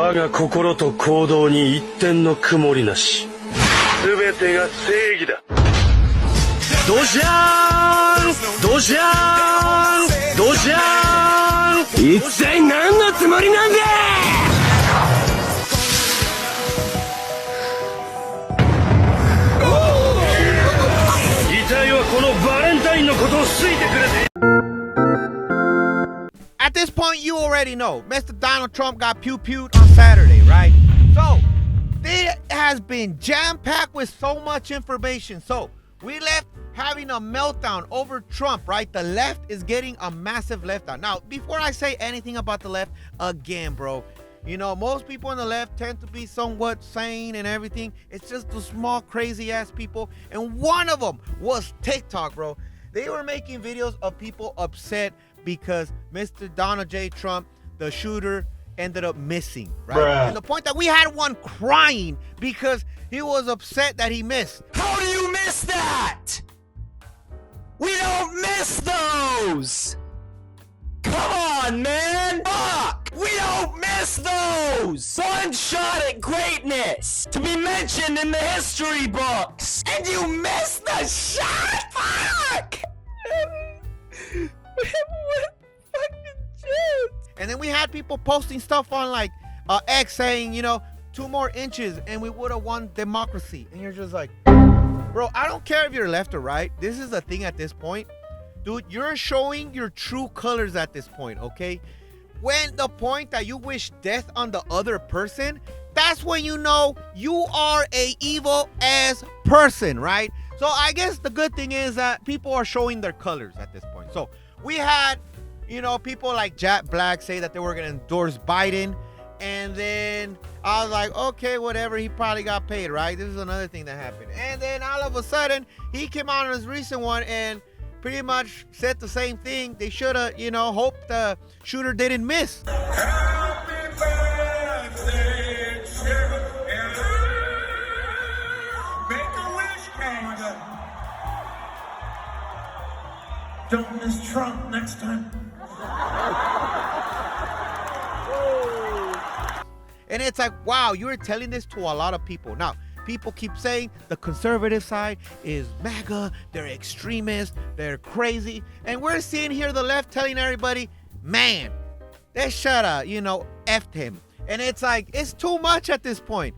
我が心と行動に一点の曇りなし。すべてが正義だ。ドジャーンドジャーンドジャーン、一体何のつもりなんだ。遺体はこのバレンタインのことを好いてくれて。At this point, you already know Mr. Donald Trump got pew-pewed on Saturday, right? So, it has been jam-packed with so much information. So, we left having a meltdown over Trump, right? The left is getting a massive letdown. Now, before I say anything about the left, again, bro, you know, most people on the left tend to be somewhat sane and everything. It's just the small, crazy-ass people. And one of them was TikTok, bro. They were making videos of people upset because Mr. Donald J. Trump, the shooter, ended up missing, right? Bruh. And the point that we had one crying because he was upset that he missed. How do you miss that? We don't miss those! Come on, man! Fuck! We don't miss those! One shot at greatness! To be mentioned in the history books! And you missed the shot? Fuck! What fucking shit? And then we had people posting stuff on like X saying, you know, 2 more inches and we would have won democracy. And you're just like, bro, I don't care if you're left or right. This is the thing at this point. Dude, you're showing your true colors at this point, okay? When the point that you wish death on the other person, that's when you know you are a evil ass person, right? So I guess the good thing is that people are showing their colors at this point. So we had, you know, people like Jack Black say that they were going to endorse Biden. And then I was like, okay, whatever. He probably got paid, right? This is another thing that happened. And then all of a sudden, he came out on his recent one and pretty much said the same thing. They should have, you know, hoped the shooter didn't miss. Happy birthday, Sheriff. Make a wish, Canada. Don't miss Trump next time. And it's like, wow, you were telling this to a lot of people. Now, people keep saying the conservative side is MAGA, they're extremists, they're crazy. And we're seeing here the left telling everybody, man, they should have, you know, effed him. And it's like, it's too much at this point.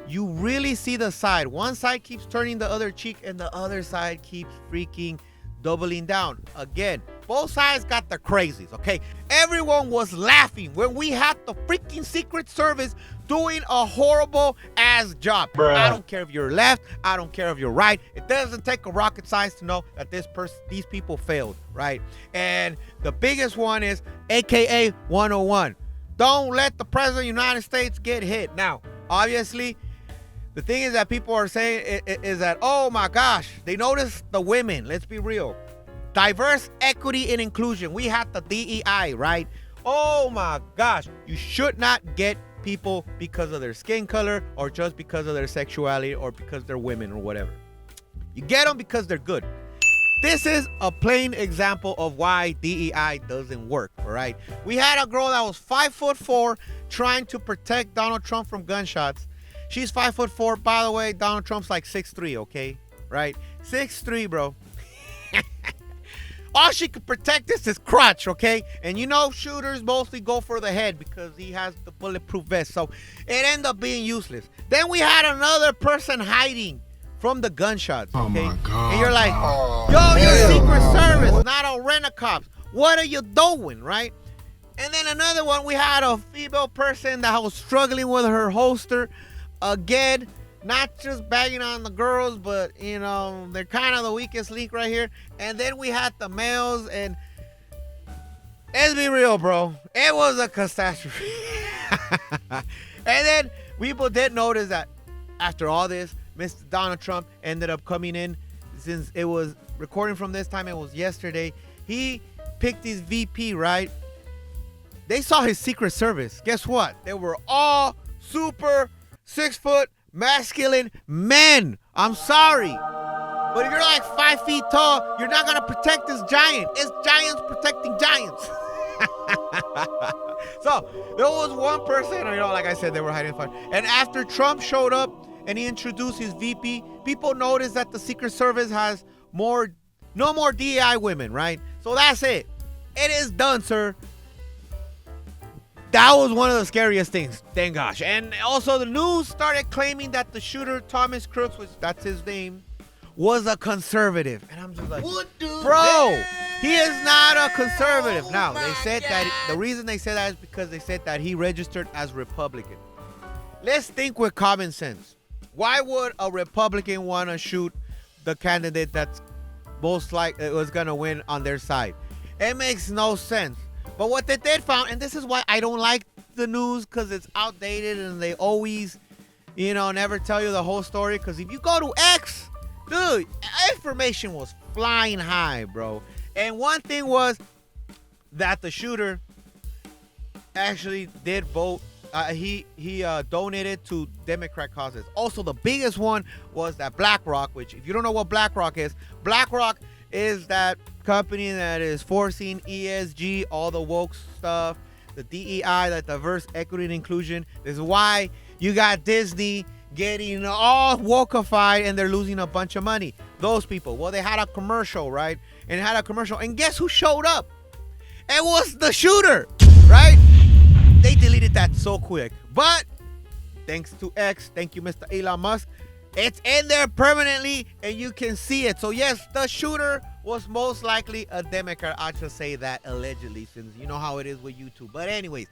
You really see the side. One side keeps turning the other cheek and the other side keeps freaking doubling down. Again, both sides got the crazies, okay? Everyone was laughing when we had the freaking Secret Service doing a horrible ass job. Bruh. I don't care if you're left, I don't care if you're right. It doesn't take a rocket science to know that these people failed, right? And the biggest one is AKA 101. Don't let the President of the United States get hit. Now, obviously, the thing is that people are saying is that, oh my gosh, they noticed the women. Let's be real. Diverse, equity, and inclusion. We had the DEI, right? Oh my gosh. You should not get people because of their skin color or just because of their sexuality or because they're women or whatever. You get them because they're good. This is a plain example of why DEI doesn't work, all right? We had a girl that was 5'4" trying to protect Donald Trump from gunshots. She's 5'4". By the way, Donald Trump's like 6'3", okay? Right? 6'3", bro. All she could protect is his crotch, okay? And you know shooters mostly go for the head because he has the bulletproof vest. So it ended up being useless. Then we had another person hiding from the gunshots, okay? Oh my God. And you're like, yo, you're Secret Service, not a rent-a-cops. What are you doing, right? And then another one, we had a female person that was struggling with her holster. Again, not just bagging on the girls, but, you know, they're kind of the weakest link right here. And then we had the males, and let's be real, bro. It was a catastrophe. And then people did notice that after all this, Mr. Donald Trump ended up coming in. Since it was recording from this time, it was yesterday. He picked his VP, right? They saw his Secret Service. Guess what? They were all super 6-foot masculine men. I'm sorry. But if you're like 5 feet tall, you're not going to protect this giant. It's giants protecting giants. So there was one person, like I said, they were hiding fire. And after Trump showed up and he introduced his VP, people noticed that the Secret Service has no more DEI women, right? So that's it. It is done, sir. That was one of the scariest things, thank gosh. And also the news started claiming that the shooter, Thomas Crooks, which that's his name, was a conservative. And I'm just like, bro, he is not a conservative. Now, they said that the reason they said that is because they said that he registered as Republican. Let's think with common sense. Why would a Republican want to shoot the candidate that's most likely was going to win on their side? It makes no sense. But what they did found, and this is why I don't like the news, because it's outdated and they always, never tell you the whole story. Because if you go to X, dude, information was flying high, bro. And one thing was that the shooter actually did vote. He donated to Democrat causes. Also, the biggest one was that BlackRock, which if you don't know what BlackRock is that company that is forcing ESG, all the woke stuff, the DEI, the diverse, equity, and inclusion. This is why you got Disney getting all wokeified and they're losing a bunch of money. Those people. Well, they had a commercial, right? And guess who showed up? It was the shooter, right? They deleted that so quick. But thanks to X, thank you, Mr. Elon Musk, it's in there permanently and you can see it. So yes, the shooter was most likely a Democrat. I should say that allegedly, since you know how it is with YouTube. But anyways,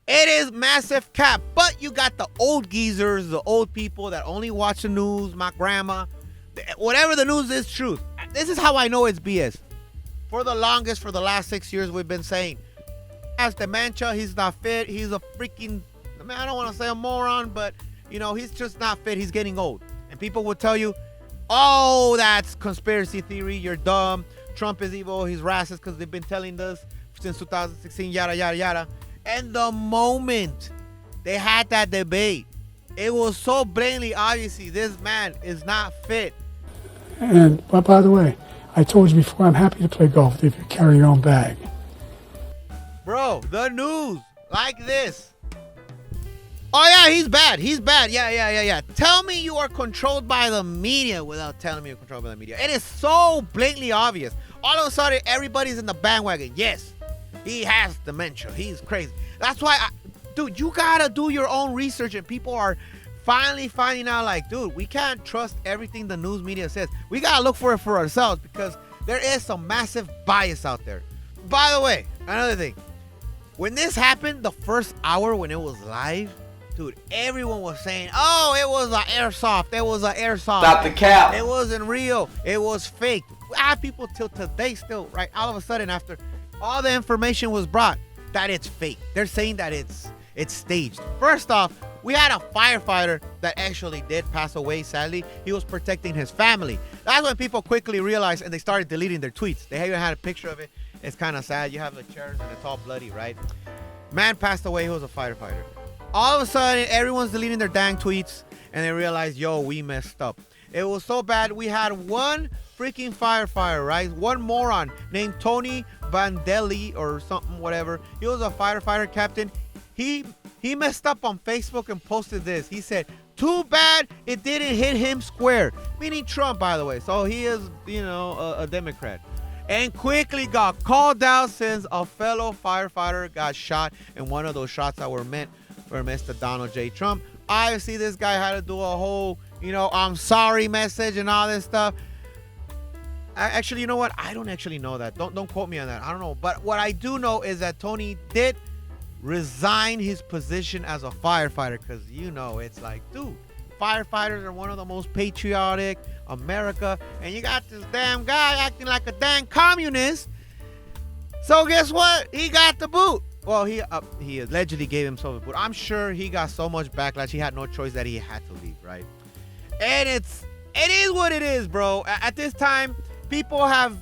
it is massive cap. But you got the old geezers, the old people that only watch the news, my grandma. Whatever the news is truth. This is how I know it's BS. For the last 6 years, we've been saying, has dementia, he's not fit, he's a freaking, I don't want to say a moron, but he's just not fit, he's getting old. And people will tell you, oh, that's conspiracy theory, you're dumb, Trump is evil, he's racist, because they've been telling us since 2016, yada, yada, yada. And the moment they had that debate, it was so blatantly obviously this man is not fit. And by the way, I told you before, I'm happy to play golf if you carry your own bag. Bro, the news like this. Oh yeah, he's bad. Yeah. Tell me you are controlled by the media without telling me you're controlled by the media. It is so blatantly obvious. All of a sudden, everybody's in the bandwagon. Yes, he has dementia. He's crazy. That's why, dude, you gotta do your own research, and people are finally finding out, like, dude, we can't trust everything the news media says. We gotta look for it for ourselves, because there is some massive bias out there. By the way, another thing. When this happened, the first hour when it was live, dude, everyone was saying, oh, it was an airsoft. It was an airsoft. Stop the cap. It wasn't real. It was fake. I have people till today still, right? All of a sudden, after all the information was brought, that it's fake. They're saying that it's staged. First off, we had a firefighter that actually did pass away, sadly. He was protecting his family. That's when people quickly realized, and they started deleting their tweets. They even had a picture of it. It's kind of sad. You have the chairs and it's all bloody, right? Man passed away. He was a firefighter. All of a sudden, everyone's deleting their dang tweets, and they realized, yo, we messed up. It was so bad. We had one freaking firefighter, right? One moron named Tony Vandelli or something, whatever. He was a firefighter captain. He messed up on Facebook and posted this. He said, too bad it didn't hit him square. Meaning Trump, by the way. So he is, a Democrat. And quickly got called out since a fellow firefighter got shot in one of those shots that were meant for Mr. Donald J. Trump. Obviously, this guy had to do a whole, I'm sorry message and all this stuff. Actually, you know what? I don't actually know that. Don't quote me on that. I don't know. But what I do know is that Tony did resign his position as a firefighter, because it's like, dude, firefighters are one of the most patriotic America, and you got this damn guy acting like a damn communist. So guess what? He got the boot. Well, he allegedly gave himself a boot. I'm sure he got so much backlash, he had no choice that he had to leave, right? And it is what it is, bro. At this time, people have,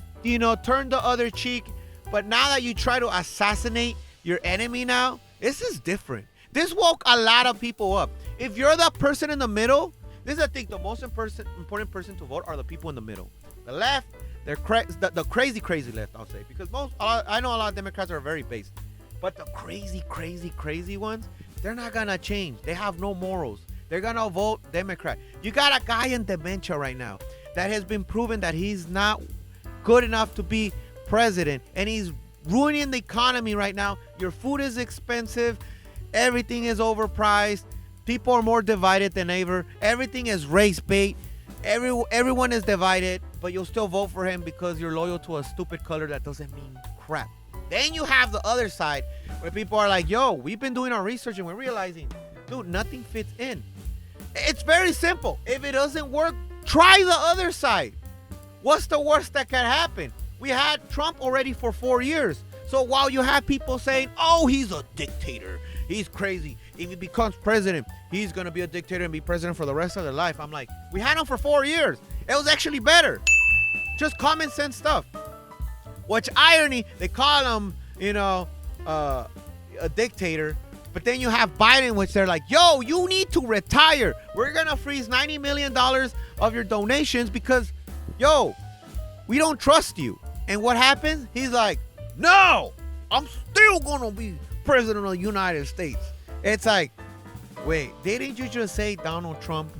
turned the other cheek. But now that you try to assassinate your enemy now, this is different. This woke a lot of people up. If you're the person in the middle, this is, I think, the most important person to vote are the people in the middle. The left, they're the crazy left, I'll say. Because I know a lot of Democrats are very based. But the crazy ones, they're not gonna change. They have no morals. They're gonna vote Democrat. You got a guy in dementia right now that has been proven that he's not good enough to be president, and he's ruining the economy right now. Your food is expensive. Everything is overpriced. People are more divided than ever. Everything is race bait. Everyone is divided, but you'll still vote for him because you're loyal to a stupid color that doesn't mean crap. Then you have the other side where people are like, yo, we've been doing our research and we're realizing, dude, nothing fits in. It's very simple. If it doesn't work, try the other side. What's the worst that can happen? We had Trump already for 4 years. So while you have people saying, oh, he's a dictator, he's crazy, if he becomes president, he's going to be a dictator and be president for the rest of their life. I'm like, we had him for 4 years. It was actually better. Just common sense stuff. Which irony, they call him, a dictator. But then you have Biden, which they're like, yo, you need to retire. We're going to freeze $90 million of your donations because, yo, we don't trust you. And what happens? He's like, no, I'm still going to be president of the United States. It's like, wait, didn't you just say Donald Trump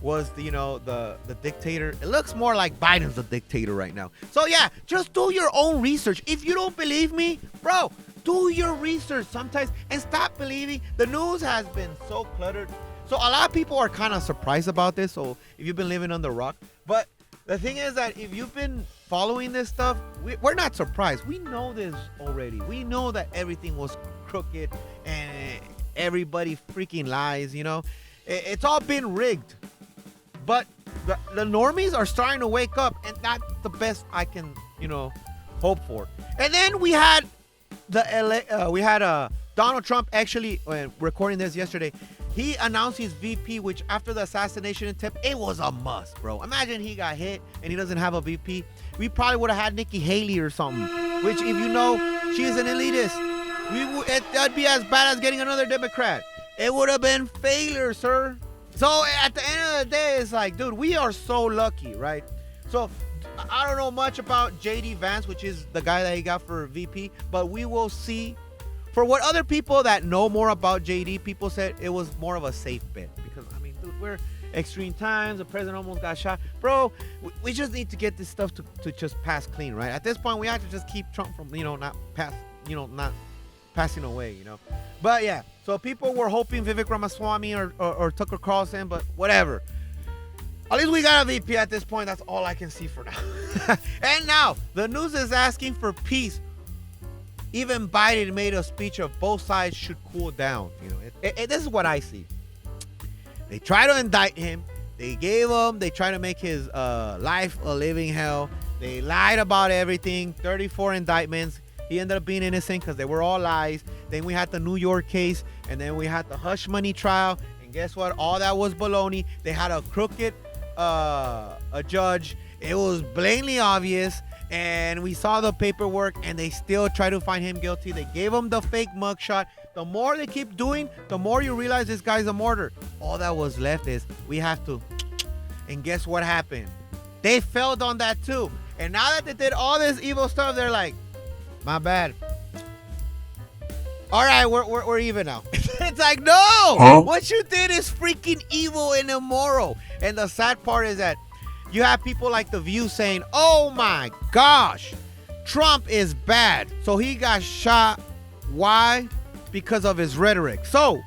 was the dictator? It looks more like Biden's the dictator right now. So yeah, just do your own research. If you don't believe me, bro, do your research sometimes and stop believing. The news has been so cluttered. So a lot of people are kind of surprised about this. So if you've been living under a rock, but the thing is that if you've been following this stuff, we're not surprised. We know this already. We know that everything was crooked and everybody freaking lies, It's all been rigged. But the normies are starting to wake up, and that's the best I can, hope for. And then we had Donald Trump actually recording this yesterday. He announced his VP, which after the assassination attempt, it was a must, bro. Imagine he got hit and he doesn't have a VP. We probably would have had Nikki Haley or something, which, if you know, she is an elitist. That'd be as bad as getting another Democrat. It would have been failure, sir. So at the end of the day, it's like, dude, we are so lucky, right? So I don't know much about JD Vance, which is the guy that he got for VP, but we will see. For what other people that know more about JD, people said it was more of a safe bet. Because, I mean, dude, we're extreme times. The president almost got shot. Bro, we just need to get this stuff to just pass clean, right? At this point, we have to just keep Trump from, not passing away, But, yeah, so people were hoping Vivek Ramaswamy or Tucker Carlson, but whatever. At least we got a VP at this point. That's all I can see for now. And now, the news is asking for peace. Even Biden made a speech of both sides should cool down. This is what I see. They try to indict him. They try to make his life a living hell. They lied about everything. 34 indictments. He ended up being innocent because they were all lies. Then we had the New York case. And then we had the hush money trial. And guess what? All that was baloney. They had a crooked a judge. It was blatantly obvious. And we saw the paperwork, and they still try to find him guilty. They gave him the fake mugshot. The more they keep doing, the more you realize this guy's a martyr. All that was left is we have to. And guess what happened? They failed on that too. And now that they did all this evil stuff, they're like, my bad. All right, we're even now. It's like, no! What you did is freaking evil and immoral. And the sad part is that you have people like The View saying, oh my gosh, Trump is bad. So he got shot. Why? Because of his rhetoric. So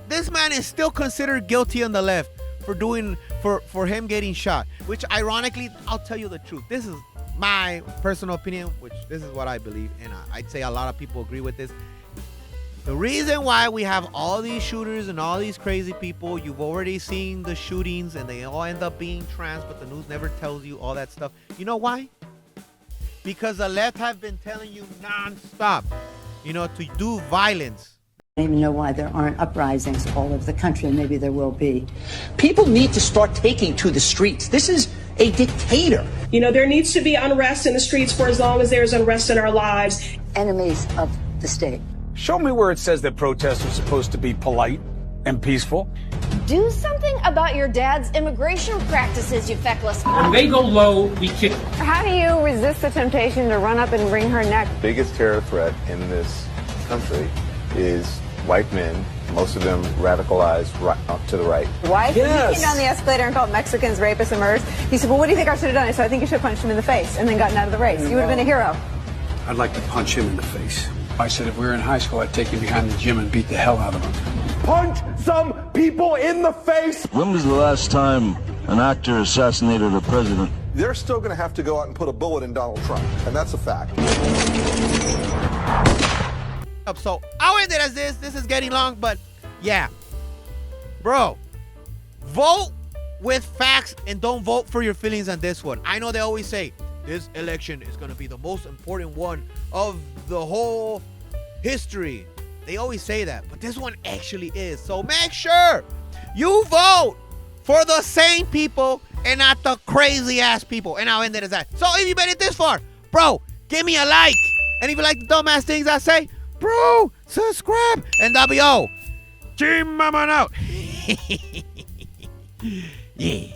this man is still considered guilty on the left for him getting shot. Which ironically, I'll tell you the truth. This is my personal opinion, which this is what I believe. And I'd say a lot of people agree with this. The reason why we have all these shooters and all these crazy people, you've already seen the shootings and they all end up being trans, but the news never tells you all that stuff. You know why? Because the left have been telling you nonstop, to do violence. I don't even know why there aren't uprisings all over the country, and maybe there will be. People need to start taking to the streets. This is a dictator. There needs to be unrest in the streets for as long as there's unrest in our lives. Enemies of the state. Show me where it says that protests are supposed to be polite and peaceful. Do something about your dad's immigration practices, you feckless. When they go low, we kick. How do you resist the temptation to run up and wring her neck? Biggest terror threat in this country is white men, most of them radicalized right, to the right. Why? Yes. He came down the escalator and called Mexicans rapists and murderers. He said, well, what do you think I should have done? I said, I think you should have punched him in the face and then gotten out of the race. You would have been a hero. I'd like to punch him in the face. I said if we were in high school, I'd take him behind the gym and beat the hell out of him. Punch some people in the face! When was the last time an actor assassinated a president? They're still going to have to go out and put a bullet in Donald Trump, and that's a fact. So I'll end it as this. This is getting long, but yeah. Bro, vote with facts and don't vote for your feelings on this one. I know they always say this election is going to be the most important one of the whole history. They always say that, but this one actually is. So make sure you vote for the same people and not the crazy ass people. And I'll end it as that. So if you made it this far, bro, give me a like. And if you like the dumbass things I say, bro, subscribe. And W. Chinmonmon out. Yeah.